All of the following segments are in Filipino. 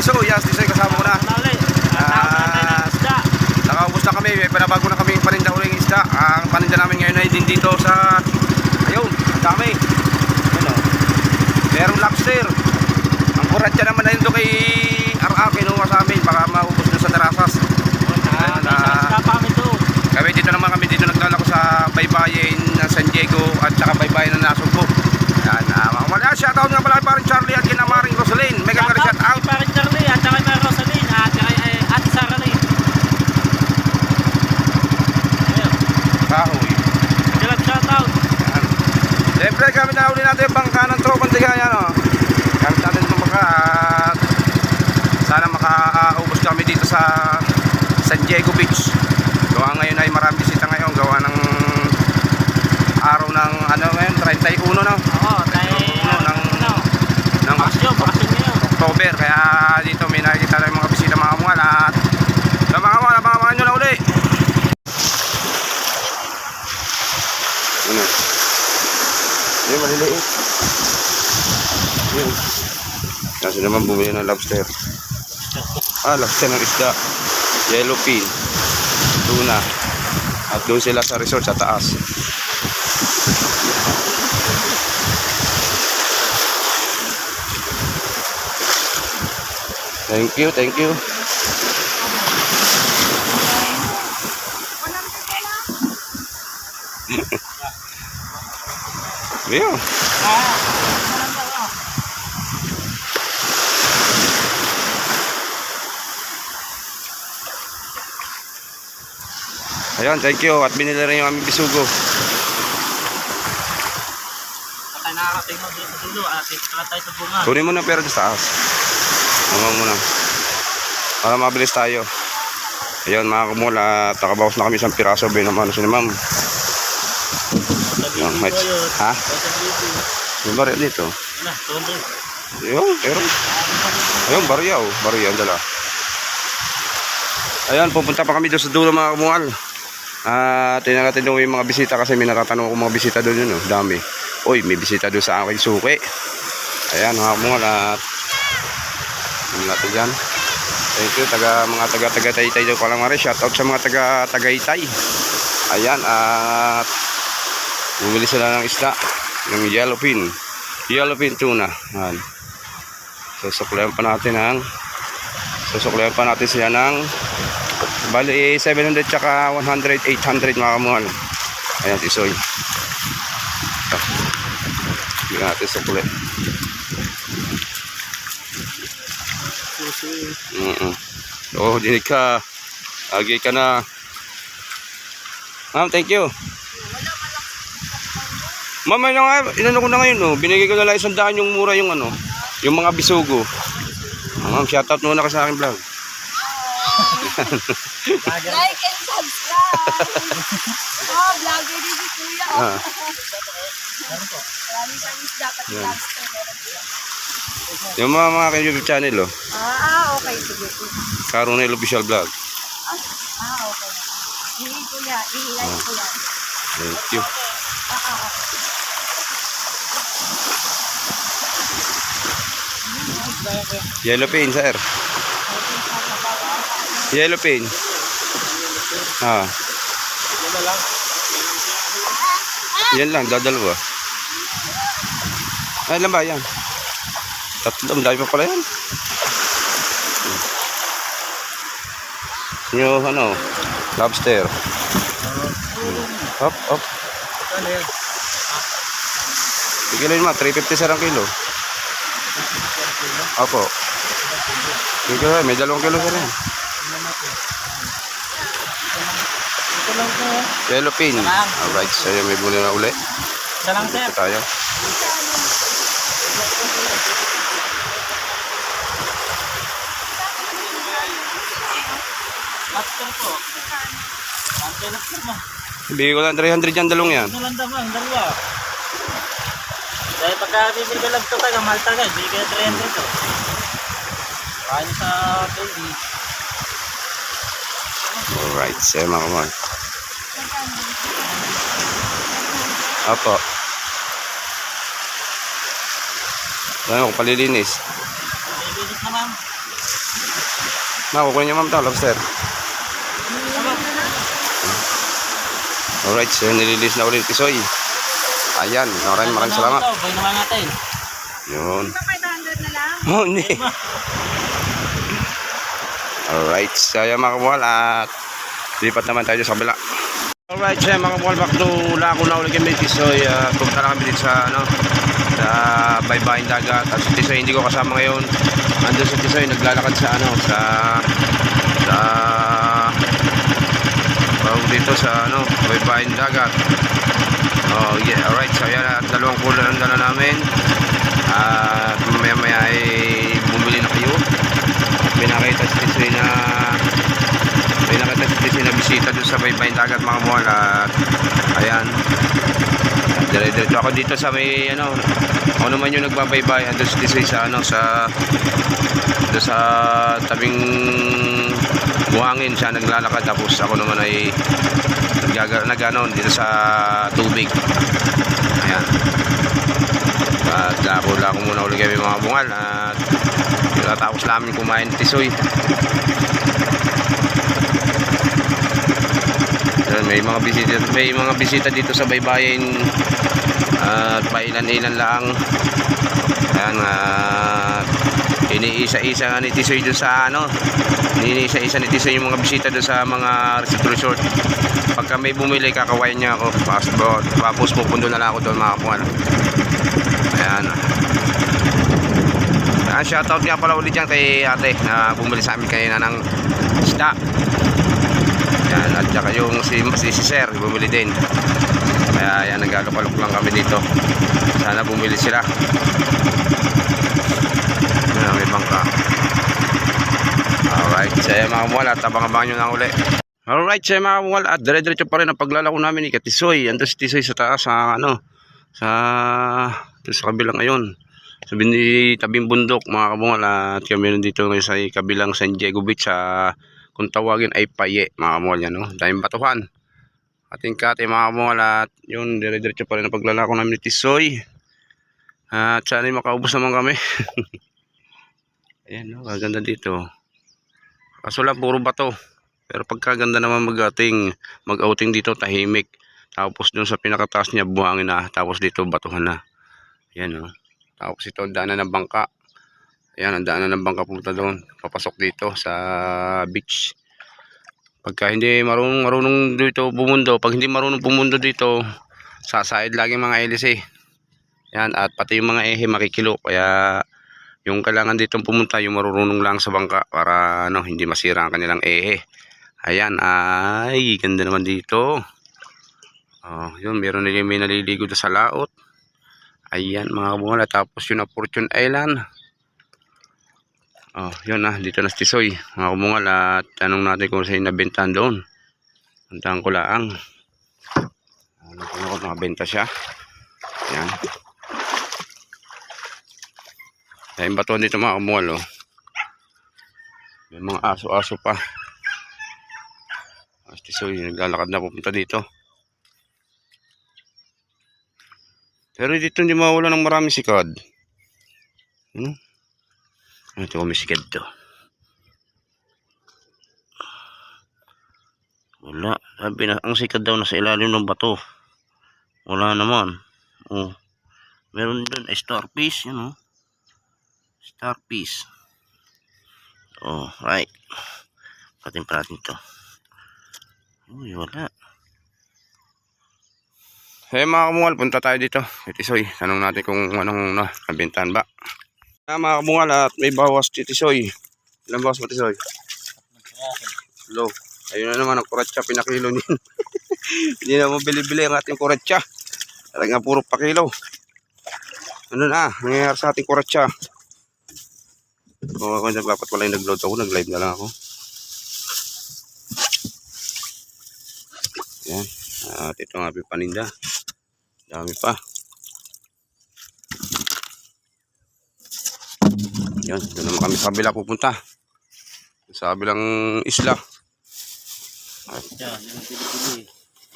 Yes, Tisoy, kasama ko na. Nakaubos na kami, may panabago na kami paninda uling isda. Ang paninda namin ngayon ay din dito sa, ayun, ang dami. Ano, merong lobster. Ang kuratya naman na yun doon kay RA, kinuha sa amin, baka maubos doon sa terasas. Kami dito naglalako sa baybayin ng San Diego at saka baybayin ng Nasugbo. Yan, mga mga shoutout nga pala kay paring Charlie at kina Maring Rosalyn. Mega nga shoutout. Paring Charlie at saka kay Rosalyn at saka Ate Sara rin. Ayun. Kahoy. Sila shoutout. Yan. Siyempre kami na uli natin yung bangka ng Tropang Tigayan. Gamit natin itong bangka at sana makaubos kami dito sa San Diego Beach. Gawa ngayon ay marami bisita ngayon. Gawa ng araw ng ano ngayon, 31 na. Oo, ng bakasyon ngayon. October. Kaya dito may nakikita na yung mga bisita mga kamual. At sa mga kamual, abangan nyo na uli. Ano? Yung maliliit. Yun. Kasi naman bumili ng lobster. Lobster ng isda. Yellowfin. Tuna. At doon sila sa resort sa taas. Thank you, thank you. Ayan. Ayan, thank you. At binili rin yung aming bisugo. Patay nakakating mo dito sa dulo at dito pala tayo sa bunga. Kunin mo na pera sa taas. Mamang muna. Para mabilis tayo. Ayan mga kumula. Nakabawas na kami isang piraso. Binamano si ni ma'am. Ha? Yung barya dito. Ayun, pero. Ayun, barya oh. Barya, ang dala. Ayan, pupunta pa kami doon sa dulo mga kumual. Tingnan natin doon yung mga bisita kasi may natatanong ko mga bisita doon yun. Dami. Uy, may bisita doon sa aking suki. Ayan mga kumual at natin dyan. Thank you. Mga taga-Taytay daw palang mare. Shoutout sa mga taga-Taytay. Ayan at bumili sila ng isda. Ng yellowfin tuna. Ayan. Susuklayan pa natin siya ng bali 700 tsaka 100, 800 mga kamuhan. Ayan, Tisoy. Hindi natin sukli. Dinig ka. Agi ka na. Ma'am, thank you. Ma'am, inano ko na ngayon, binigay ko na lang 100 yung mura yung yung mga bisugo. Ma'am, shoutout muna ka sa aking vlog. Like and subscribe. Vlogger din si Kuya. Maraming service dapat i-lobster. Yung mga YouTube channel Okay, sige. Caronel Official Vlog. Okay. Hihilay ko yan. Thank you. Yellowfin, sir. Yellowfin. Yan lang, dadalawa. Ay, ilan ba yan? Tatlo, dahil pa pala yan. Yung lobster. Hop. Bigyan mo, 350 sarang kilo. Opo. Bigyan, may 2 kilo sa rin. Yellowfin. Alright, sa'yo may buli na uli. Isa lang, sir. Ito tayo. Lobster po. Lobster mo. Bigyan ko lang 300 yan, dalong yan. Ano lang daman, dalawa. Dahil pagka bibili lang ito tayo, mahal talaga. Bigyan ka 300 to. Kain sa baby. Alright, sa'yo mga kumahal. Apo. Ano, palilinis. Palilinis naman. Kukunin niyo ma'am ito, lobster. Alright, so nililis na ulit Tisoy. Ayan, maraming salamat. Bay naman natin. Yun. Ito 500 na lang. Oh, hindi. Alright, so ayan mga kamuhal at lipat naman tayo sa kabila. Alright, so ayan mga kamuhal, back to Laco na ulit kami Tisoy. Pumunta na kami dito sa sa baybayin dagat. At si Tisoy hindi ko kasama ngayon. Andun si Tisoy naglalakad sa dito sa baybayin dagat. Oh yeah, alright, so ayan at dalawang cooler ang dala namin. At maya ay bumili na kayo. At may nakita si Tisoy na bisita doon sa baybayin dagat mga kamuhal. At ayan, dire-diretso ako dito sa may ako naman yung nagbabaybay. Andun si Tisoy sa tabing buhangin siya naglalakad, tapos ako naman ay nagganon dito sa tubig. Ayan, at lako muna ulit kami mga bungal. At tapos namin kumain Tisoy. May mga bisita dito sa baybayin at pailan-ilan lang. Ayan, iniisa-isa nga ni Tisoy doon sa iniisa-isa ni Tisoy yung mga bisita doon sa mga resort. Pagka may bumili, kakawayan niya ako. Tapos pupundo na lang ako doon mga kapuan. Ayan. Shoutout nga pala ulit dyan kay ate na bumili sa amin kanina ng isda. Ayan, at saka yung si Sir bumili din. Kaya ayan, naglalok-alok lang kami dito. Sana bumili sila. Ayan, may bangka. Alright, saya mga kamuhal at abang-abang nyo lang uli. Alright, saya mga kamuhal at dire-diretso pa rin ang paglalako namin ni Tisoy. Ando si Tisoy sa taas sa sa kabilang ngayon. Sa tabing bundok mga kamuhal, at kami nandito ngayon sa kabilang San Diego Beach sa kung tawagin ay Paye mga kamuhal yan, daming batuhan. Ating kate mga kamuhal at yun, dire-diretso pa rin ang paglalako namin ni Tisoy. At sana makaubos naman kami. Ayan, kaganda dito. Kaso lang puro bato. Pero pagkaganda naman mag-outing dito, tahimik. Tapos dun sa pinakataas niya buhangin na, tapos dito batuhan na. Ayan Tapos ito daanan ng bangka. Ayan, ang daanan ng bangka pumunta doon. Papasok dito sa beach. Pagka hindi marunong dito bumundo, pag hindi marunong bumundo dito, sasayad lagi mga hélice. Yan, at pati yung mga ehe makikilo. Kaya yung kailangan dito pumunta yung marunong lang sa bangka para hindi masira ang kanilang ehe. Ayan, ay ganda naman dito. Oh, yun, meron nila may naliligo doon sa laot. Ayan mga kabuhal, tapos yun na Fortune Island. Oh, yun dito na si Tisoy mga kabuhal, at tanong natin kung sa'yo nabentahan doon. Tantahan ko lang. Nakabenta siya. Ayan. Dahil batuan dito mga kabuhal, may mga aso-aso pa. Tisoy naglalakad na pupunta dito. Pero dito hindi mawala ng maraming sikad. Ito may sikad to. Wala. Sabi na, ang sikad daw nasa ilalim ng bato. Wala naman. Oh. Meron doon starfish, Starfish. Oh, right. Patin to. Uy, wala. Hey mga kamuhal, punta tayo dito. Tisoy, tanong natin kung anong nabentahan ba. Mga kamuhal, at may bawas Tisoy. Ilang bawas mo Tisoy? Hello. Ayun na naman ang kuratsa, pinakilo din. Hindi na mo bili-bili ang ating kuratsa. Talagang puro pakilo. Ano nangyayari sa ating kuratsa? Kung dapat pala yung nag-load ako, nag-live na lang ako. Yan. At ito nga paninda. Dami pa. Yan, doon naman kami sa kabila pupunta. Sa kabilang isla. At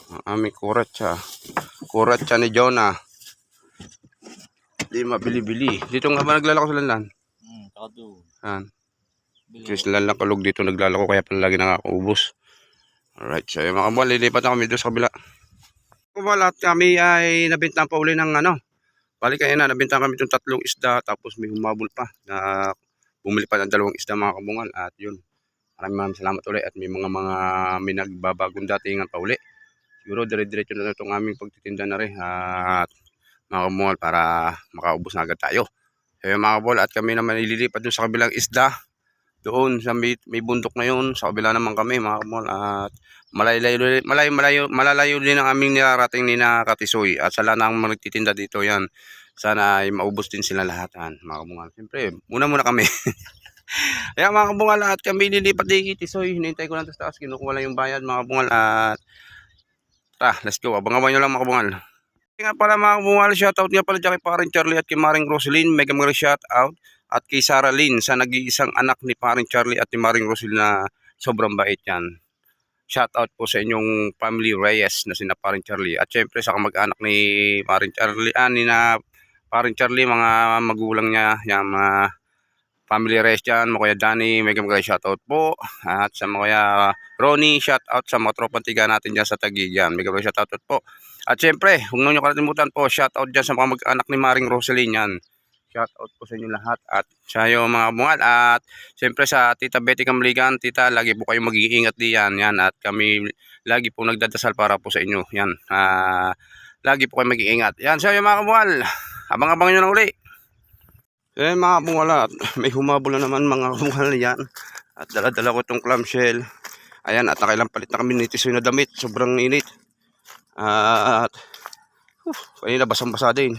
ang aming kuratsa. Kuratsa ni Jonah. Di mabili-bili. Dito nga ba naglalako sa lanlan? Ako doon. Yan. Kasi lang kalog dito naglalako kaya pala lagi nakakaubos. Alright, so yung mga kabual, lilipat na kami doon sa kabila. Kabual, at kami ay nabintan pa uli ng ano. Balik kayo na, nabintan kami itong 3 isda, tapos may humabol pa na bumili pa ng 2 isda mga kabungal. At yun, maraming salamat ulit at may may nagbabagong datingan pa uli. Siguro dire-diretso na itong aming pagtitinda na rin at mga kabungal para makaubos na agad tayo. So yung mga kabungal, at kami naman ililipat doon sa kabilang isda. Doon sa may bundok na yun, sa kabila naman kami mga kabungal, at malalayo din ang aming nirarating ni na Katisoy at sa lanang magtitinda dito yan. Sana ay maubos din sila lahat mga kabungal. Siyempre, muna kami. Kaya mga kabungal, at kami lilipat din Katisoy. Hinintay ko lang sa taas, kinukuha lang yung bayad mga kabungal. At let's go, abangan nyo lang mga kabungal. Nga pala mga kabungal, shoutout nga pala dyan kay Paring Charlie at kay Maring Roselyn. Mega mga shoutout. At kay Sarah Lynn sa nag-iisang anak ni Paring Charlie at ni Maring Roselyn na sobrang bait yan. Shoutout po sa inyong family Reyes na sina Paring Charlie. At syempre sa kamag-anak ni Paring Charlie, ni na Paring Charlie, mga magulang niya, yung mga family Reyes dyan, mga kuya Danny, mega shoutout po. At sa mga kuya Ronnie, shoutout sa mga tropang tiga natin dyan sa Taguig yan, mega shoutout po. At syempre, huwag nyo kalimutan po, shoutout dyan sa mga mag-anak ni Maring Roselyn yan. Shoutout po sa inyo lahat at sa iyo mga kabungal. At siyempre sa Tita Betty Kamligan, tita, lagi po kayong mag-iingat diyan. Yan, at kami lagi po nagdadasal para po sa inyo. Yan, lagi po kayong mag-iingat. Yan, sa iyo mga kabungal. Abang-abang nyo na uli. Mga kabungal, at may humabol na naman mga kabungal yan. At dala-dala ko itong clamshell. Ayan, at nakailang palit na kami ni Tisoy na damit. Sobrang init. At kanina basang-basa din.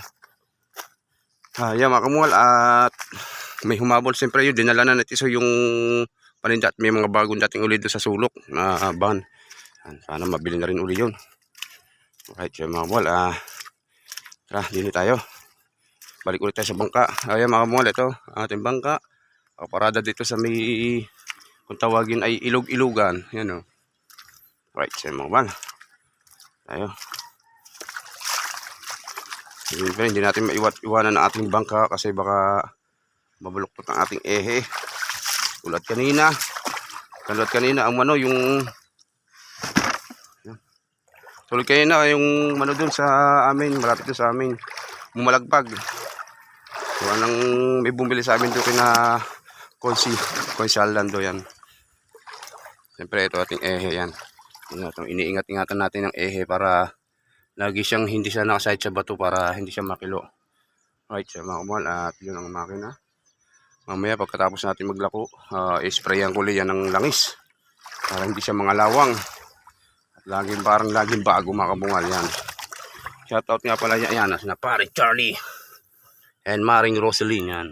Yan mga kabungal, at may humabol siyempre yun, dinala na natin so yung paninda at may mga bagong dating uli doon sa sulok na van. Sana mabili na rin uli yun. Right, so mga kabungal, tara, dito tayo. Balik ulit tayo sa bangka. Ayan mga kabungal, ito ang ating bangka. Parada dito sa may, kung tawagin ay ilog-ilugan. Yan o. Right, so mga kabungal, tayo. Siyempre, hindi natin maiwanan ang ating bangka kasi baka mabuloktot ang ating ehe. Tulad kanina ang mano yung mano dun sa amin, malapit dun sa amin, bumalagpag. So anong may bumili sa amin doon kina Konsi Alando yan. Siyempre ito ating ehe yan. Iniingat-ingatan natin ang ehe para lagi siyang hindi siya nakasahit sa bato para hindi siya makilo. Right, so mga kabungal, at yun ang makina. Mamaya pagkatapos natin maglako, isprayan ko yan ng langis para hindi siya mangalawang. At laging bago mga kabungal yan. Shoutout nga pala yan na Paring Charlie and Maring Roselyn yan.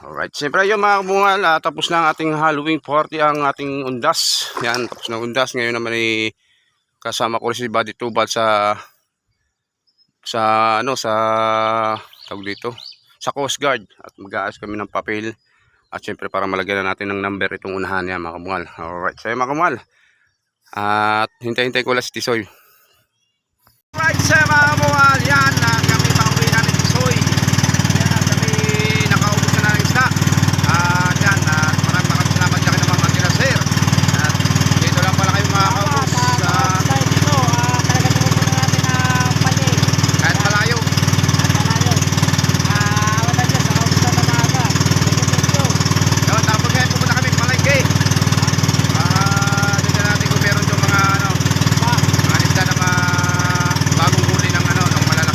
Alright, siyempre yun mga kabungal, tapos na ang ating Halloween party, ang ating undas. Yan, tapos na undas. Ngayon naman kasama ko si Buddy Tubal sa tawag dito, sa Coast Guard, at mag-aayos kami ng papel at syempre para malagyan na natin ng number itong unahan niya mga kabungal. Alright, so mga kabungal, at hintay ko lang si Tisoy. Alright, so mga kabungal, yan kami pauwi na ni Tisoy. Yan, at kami nakaubos na ng isda. Yan, maraming salamat dyan naman mga kinasir. At dito lang pala kayo mga kaubos. Bagong huli ng ng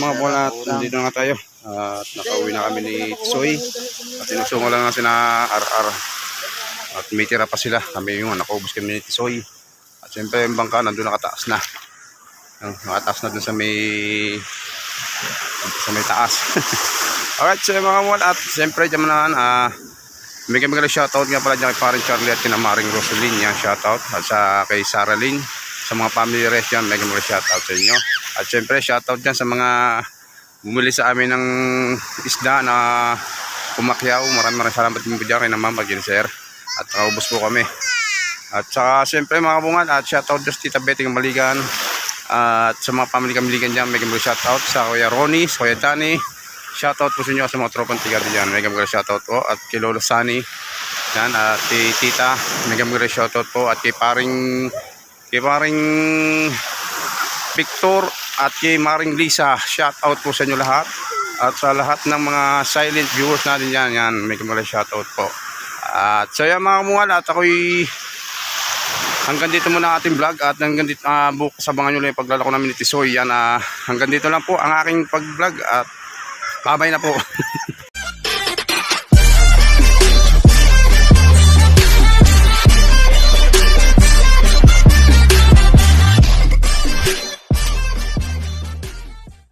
mga buwan at nandito na nga tayo. At nakauwi na kami ni Tisoy. At inusungo lang na sina RR. At may tira pa sila. Kami yung nakaubos kami ni Tisoy. At siyempre yung bangka nandun nakataas na. Nakataas na dun sa may taas. Alright, so mga buwan at siyempre dyan naman may kami shoutout nga pala dyan kay Paring Charlie at kina Maring Rosalyn. Yan shoutout. At kay Sarah Lynn. Sa mga family rest dyan, may kami shoutout sa inyo. At siyempre shoutout dyan sa mga bumili sa amin ng isda na kumakyaw. Maraming salamat din po dyan kay Ma'am Pag-Sir. At nakaubos po kami. At saka siyempre mga bungan at shoutout dyan sa Tita Betty Maligan. At sa mga family Kamiligan dyan, may gamay shoutout sa Kuya Ronnie, sa Kuya Danny. Shoutout po sa inyo sa mga tropang tiga dyan. May gamay shoutout po. At kay Lolo Sunny. Yan. At kay Tita, may gamay shoutout po. At kay Paring Victor at kay Maring Lisa. Shoutout po sa inyo lahat. At sa lahat ng mga silent viewers natin dyan. Yan. May gamay shoutout po. At so yan mga kamungal. At ako'y hanggang dito muna ating vlog at hanggang dito bukas abangan nyo lang yung paglalako namin ni Tisoy. Yan, hanggang dito lang po ang aking pag-vlog at babay na po.